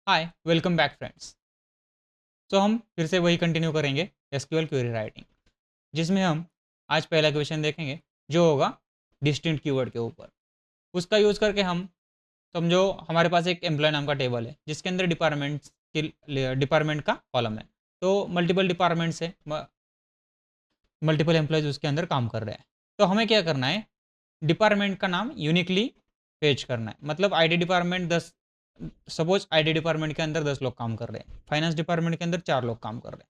Hi welcome back friends. तो हम फिर से वही कंटिन्यू करेंगे एसक्यूएल क्वेरी राइटिंग, जिसमें हम आज पहला क्वेश्चन देखेंगे जो होगा डिस्टिंक्ट कीवर्ड के ऊपर। उसका यूज़ करके हम समझो हमारे पास एक एम्प्लॉय नाम का टेबल है जिसके अंदर डिपार्टमेंट का कॉलम है। तो मल्टीपल डिपार्टमेंट्स है, मल्टीपल एम्प्लॉयज़ उसके अंदर काम कर रहे हैं। तो हमें क्या करना है, डिपार्टमेंट का नाम यूनिकली पेज करना है। मतलब IT department 10, suppose IT department के अंदर 10 लोग काम कर रहे हैं, फाइनेंस डिपार्टमेंट के अंदर 4 लोग काम कर रहे हैं।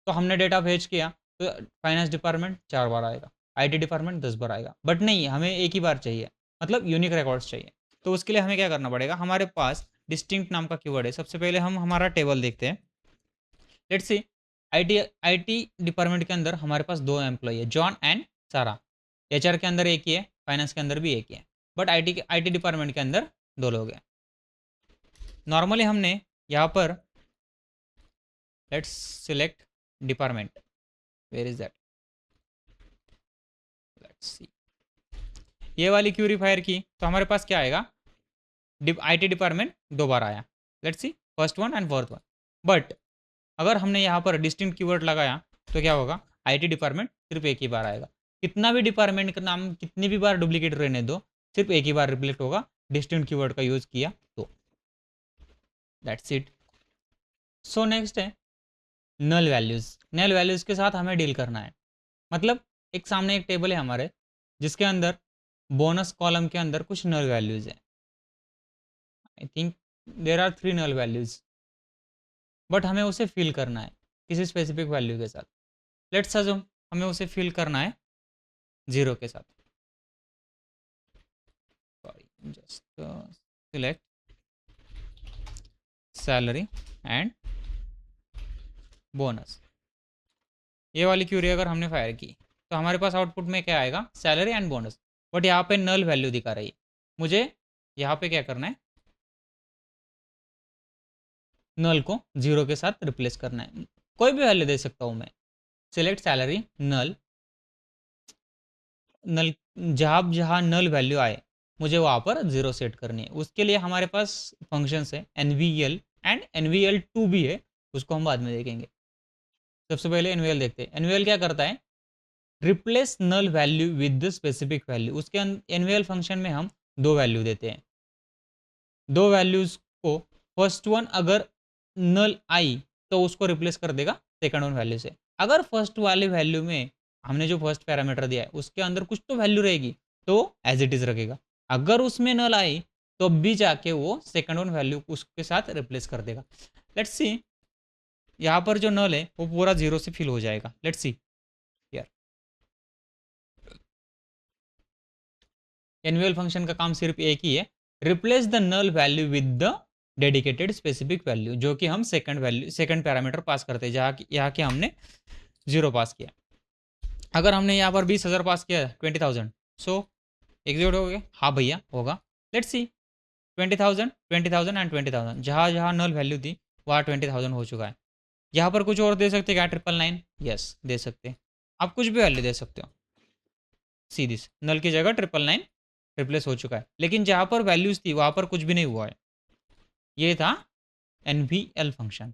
तो हमने डेटा भेज किया तो फाइनेंस डिपार्टमेंट 4 बार आएगा, आईटी डिपार्टमेंट 10 बार आएगा। बट नहीं, हमें एक ही बार चाहिए, मतलब यूनिक रिकॉर्ड्स चाहिए। तो उसके लिए हमें क्या करना पड़ेगा, हमारे पास डिस्टिंक्ट नाम का कीवर्ड है। सबसे पहले हम हमारा टेबल देखते हैं। लेट्स सी, आईटी डिपार्टमेंट के अंदर हमारे पास 2 एम्प्लॉय है, जॉन एंड सारा। एचआर के अंदर एक ही है, फाइनेंस के अंदर भी एक ही है, बट आईटी डिपार्टमेंट के अंदर 2 लोग हैं। नॉर्मली हमने यहाँ पर let's select department, where is that, let's see, ये वाली क्यूरी फायर की तो हमारे पास क्या आएगा, आईटी डिपार्टमेंट 2 बार आया। Let's see first one and fourth one. But अगर हमने यहाँ पर डिस्टिंक्ट कीवर्ड लगाया तो क्या होगा, आईटी डिपार्टमेंट सिर्फ एक ही बार आएगा। कितना भी डिपार्टमेंट का नाम कितनी भी बार डुप्लीकेट रहने दो, सिर्फ एक ही बार रिफ्लेक्ट होगा डिस्टिंक्ट कीवर्ड का यूज किया तो। That's it. सो नेक्स्ट है नल वैल्यूज। नल वैल्यूज के साथ हमें डील करना है। मतलब एक सामने एक टेबल है हमारे जिसके अंदर बोनस कॉलम के अंदर कुछ नल वैल्यूज है। I think there are 3 null values, but हमें उसे फिल करना है किसी स्पेसिफिक वैल्यू के साथ। लेट्स अज्यूम हमें उसे फिल करना है 0 के साथ। Sorry, just select salary and bonus. ये वाली क्यूरी अगर हमने फायर की तो हमारे पास आउटपुट में क्या आएगा, सैलरी एंड बोनस। बट यहाँ पे नल वैल्यू दिखा रही है। मुझे यहाँ पे क्या करना है, नल को 0 के साथ रिप्लेस करना है। कोई भी वैल्यू दे सकता हूँ मैं। सिलेक्ट सैलरी नल, नल जहाँ जहाँ नल वैल्यू आए मुझे वहाँ पर 0 सेट करनी है। उसके लिए हमारे पास फंक्शंस है NVL एंड NVL2 भी है, उसको हम बाद में देखेंगे। सबसे पहले NVL देखते हैं। NVL क्या करता है, replace null value with the specific value. उसके NVL फंक्शन में हम 2 वैल्यू देते हैं। 2 वैल्यूज को फर्स्ट वन अगर नल आई तो उसको रिप्लेस कर देगा सेकंड वन वैल्यू से। अगर फर्स्ट वाले वैल्यू में हमने जो फर्स्ट पैरामीटर दिया है उसके अंदर कुछ तो वैल्यू रहेगी तो एज इट इज रखेगा। अगर उसमें नल आई तो भी जाके वो सेकंड वन वैल्यू उसके साथ रिप्लेस कर देगा। लेट्स सी, यहाँ पर जो नल है वो पूरा 0 से फिल हो जाएगा। लेट्स सी यार, एनुअल फंक्शन का काम सिर्फ एक ही है, replace the null value with the dedicated specific value, जो कि हम second value second parameter pass करते हैं, जहाँ यहाँ के हमने 0 पास किया। अगर हमने यहाँ पर 20,000 पास किया, 20,000, सो एग्जीक्यूट हो गया। हाँ भैया होगा। लेट्स सी, 20,000 20,000 एंड 20,000, जहाँ जहाँ नल वैल्यू थी वहाँ 20,000 हो चुका है। यहाँ पर कुछ और दे सकते क्या, 999, यस दे सकते हैं। आप कुछ भी वैल्यू दे सकते हो। सीधी नल की जगह 999 रिप्लेस हो चुका है, लेकिन जहाँ पर वैल्यूज थी वहाँ पर कुछ भी नहीं हुआ है। ये था NVL function.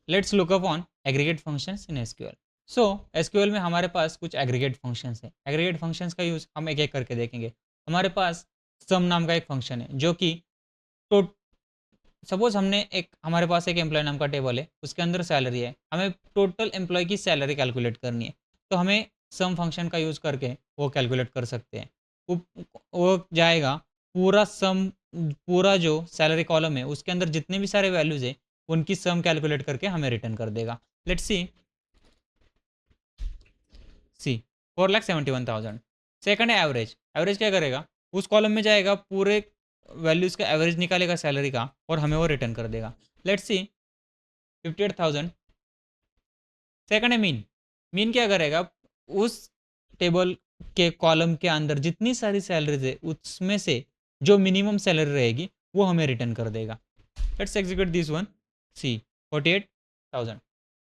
Let's look up on aggregate functions in SQL। So SQL में हमारे पास कुछ एग्रीगेट फंक्शंस हैं। एग्रीगेट फंक्शंस का यूज़ हम एक एक करके देखेंगे। हमारे पास सम नाम का एक फंक्शन है जो कि तो सपोज हमने एक हमारे पास एक एम्प्लॉय नाम का टेबल है, उसके अंदर सैलरी है, हमें टोटल एम्प्लॉय की सैलरी कैलकुलेट करनी है। तो हमें सम फंक्शन का यूज़ करके वो कैलकुलेट कर सकते हैं। वो वो जाएगा पूरा सम, पूरा जो सैलरी कॉलम है उसके अंदर जितने भी सारे वैल्यूज है उनकी सम कैलकुलेट करके हमें रिटर्न कर देगा। Let's see 4,71,000। सेकंड है एवरेज। एवरेज क्या करेगा, उस कॉलम में जाएगा, पूरे वैल्यूज का एवरेज निकालेगा सैलरी का और हमें वो रिटर्न कर देगा। Let's see 58,000। सेकंड है मीन। मीन क्या करेगा, उस टेबल के कॉलम के अंदर जितनी सारी सैलरीज है उसमें से जो मिनिमम सैलरी रहेगी वो हमें रिटर्न कर देगा। Let's execute this one. See 48,000।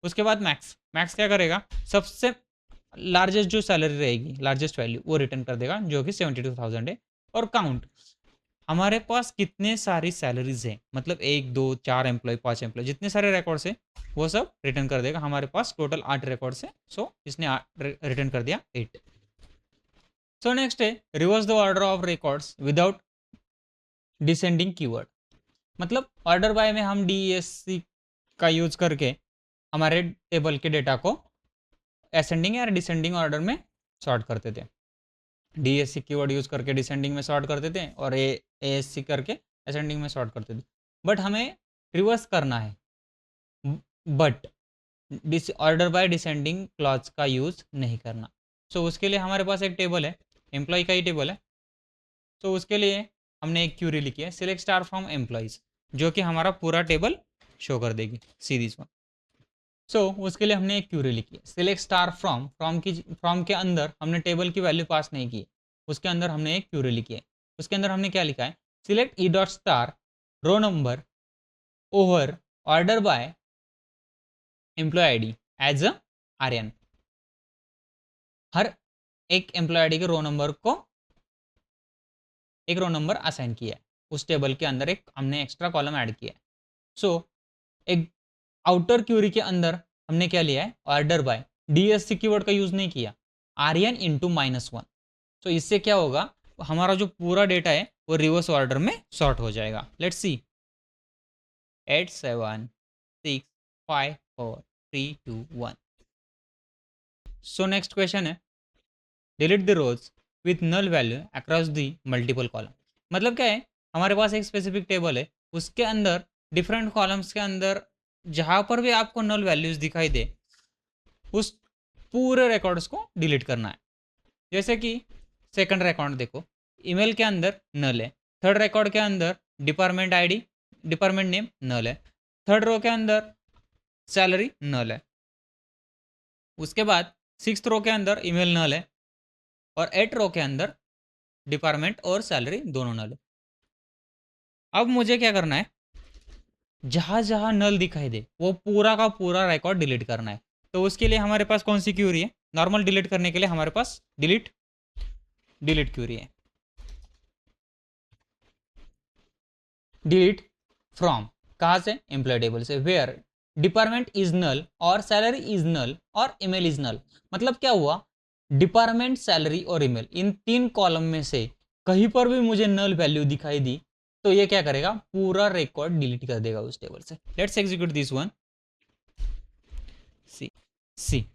उसके बाद मैक्स। मैक्स क्या करेगा, सबसे लार्जेस्ट जो सैलरी रहेगी, लार्जेस्ट वैल्यू वो रिटर्न कर देगा, जो कि 72,000 है। और काउंट, हमारे पास कितने सारी सैलरीज हैं, मतलब 1 2 4 एम्प्लॉय 5 एम्प्लॉय जितने सारे रिकॉर्ड्स हैं वो सब रिटर्न कर देगा। हमारे पास टोटल 8 रिकॉर्ड्स हैं, सो इसने रिटर्न कर दिया 8। सो नेक्स्ट है reverse the order of records without descending keyword. मतलब ऑर्डर बाय में हम DESC का यूज करके हमारे टेबल के डेटा को असेंडिंग या डिसेंडिंग ऑर्डर में सॉर्ट करते थे। DSC कीवर्ड यूज करके डिसेंडिंग में सॉर्ट करते थे और ASC करके असेंडिंग में सॉर्ट करते थे। बट हमें रिवर्स करना है, but order by descending clause का यूज नहीं करना। सो उसके लिए हमारे पास एक टेबल है, एम्प्लॉय का ही टेबल है। सो उसके लिए हमने एक क्यूरी लिखी है, सिलेक्ट स्टार फ्रॉम एम्प्लॉयज, जो कि हमारा पूरा टेबल शो कर देगी सीरीज वन। सो उसके लिए हमने एक क्यूरी लिखी है, सिलेक्ट स्टार फ्रॉम, फ्रॉम के अंदर हमने टेबल की वैल्यू पास नहीं की, उसके अंदर हमने एक क्यूरी लिखी है। उसके अंदर हमने क्या लिखा है, select e dot star row number over order by employ ID as a Aryan. हर एक एम्प्लॉय आईडी के रो नंबर को एक रो नंबर असाइन किया है, उस टेबल के अंदर एक हमने एक्स्ट्रा कॉलम ऐड किया है। सो एक आउटर क्यूरी के अंदर हमने क्या लिया है, ऑर्डर बाय, DSC कीवर्ड का यूज नहीं किया, आर्यन इंटू -1। तो इससे क्या होगा, हमारा जो पूरा डेटा है वो रिवर्स ऑर्डर में सॉर्ट हो जाएगा। Let's see 8 7 6 5 4 3 2 1। So next question है, delete the rows with null value across the multiple column. मतलब क्या है, हमारे पास एक स्पेसिफिक टेबल है, उसके अंदर डिफरेंट कॉलम्स के अंदर जहाँ पर भी आपको नल वैल्यूज दिखाई दे उस पूरे रिकॉर्ड्स को डिलीट करना है। जैसे कि सेकंड रिकॉर्ड देखो, ईमेल के अंदर नल है, थर्ड रिकॉर्ड के अंदर डिपार्टमेंट आईडी डिपार्टमेंट नेम नल है, थर्ड रो के अंदर सैलरी नल है, उसके बाद सिक्स्थ रो के अंदर ईमेल नल है और 8 रो के अंदर डिपार्टमेंट और सैलरी दोनों नल है। अब मुझे क्या करना है, जहाँ जहाँ नल दिखाई दे वो पूरा का पूरा रिकॉर्ड डिलीट करना है। तो उसके लिए हमारे पास कौन सी क्यूरी है, नॉर्मल डिलीट करने के लिए हमारे पास डिलीट क्यूरी है। डिलीट फ्रॉम कहाँ से, एम्प्लॉय टेबल से, वेयर डिपार्टमेंट इज नल और सैलरी इज नल और ईमेल इज नल। मतलब क्या हुआ, डिपार्टमेंट, सैलरी और ईमेल, इन 3 कॉलम में से कहीं पर भी मुझे नल वैल्यू दिखाई दी तो ये क्या करेगा, पूरा रिकॉर्ड डिलीट कर देगा उस टेबल से। Let's execute this one. See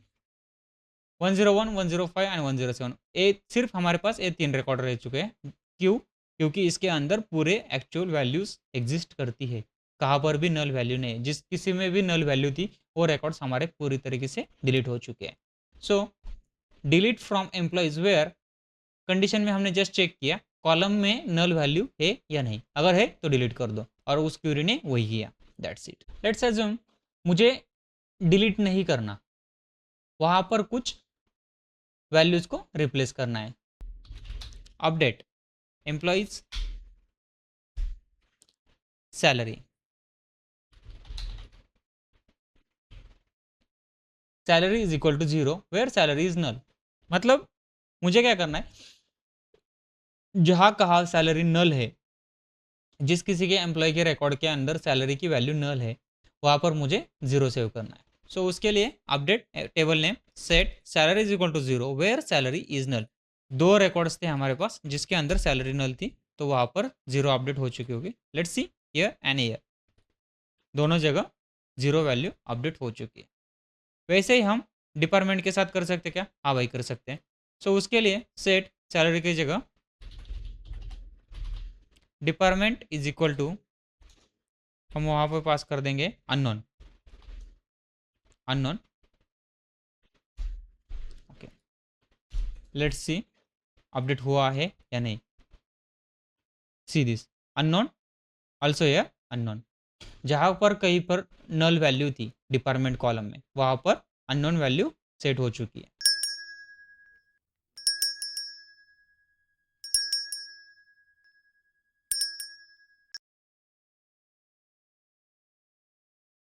101 105 and 107 ए सिर्फ हमारे पास ये 3 रिकॉर्ड रह चुके हैं। क्यों, क्योंकि इसके अंदर पूरे एक्चुअल वैल्यूज एग्जिस्ट करती है, कहाँ पर भी नल वैल्यू नहीं है। जिस किसी में भी नल वैल्यू थी वो रिकॉर्ड्स हमारे पूरी तरीके से डिलीट हो चुके हैं। So delete from employees where, condition में हमने जस्ट चेक किया कॉलम में नल वैल्यू है या नहीं, अगर है तो डिलीट कर दो, और उस क्यूरी ने वही किया। That's it. लेट्स अज्यूम मुझे डिलीट नहीं करना, वहाँ पर कुछ वैल्यूज को रिप्लेस करना है। Update employees salary, salary is equal to 0 where salary is null. मतलब मुझे क्या करना है, जहाँ कहा सैलरी नल है, जिस किसी के एम्प्लॉय के रिकॉर्ड के अंदर सैलरी की वैल्यू नल है वहाँ पर मुझे 0 सेव करना है। सो उसके लिए update table name set salary is equal to 0 where salary is null. 2 records थे हमारे पास जिसके अंदर सैलरी नल थी, तो वहाँ पर 0 अपडेट हो चुकी होगी। Let's see year and year, दोनों जगह 0 वैल्यू अपडेट हो चुकी है। वैसे ही हम डिपार्टमेंट के साथ कर सकते क्या, हाँ भाई कर सकते हैं। सो उसके लिए सेट सैलरी की जगह डिपार्टमेंट इज इक्वल टू, हम वहाँ पर पास कर देंगे unknown, unknown. Okay, let's see update हुआ है या नहीं। सी दिस अननोन ऑल्सो ये अननोन, जहाँ पर कहीं पर नल वैल्यू थी डिपार्टमेंट कॉलम में वहाँ पर अननोन वैल्यू सेट हो चुकी है।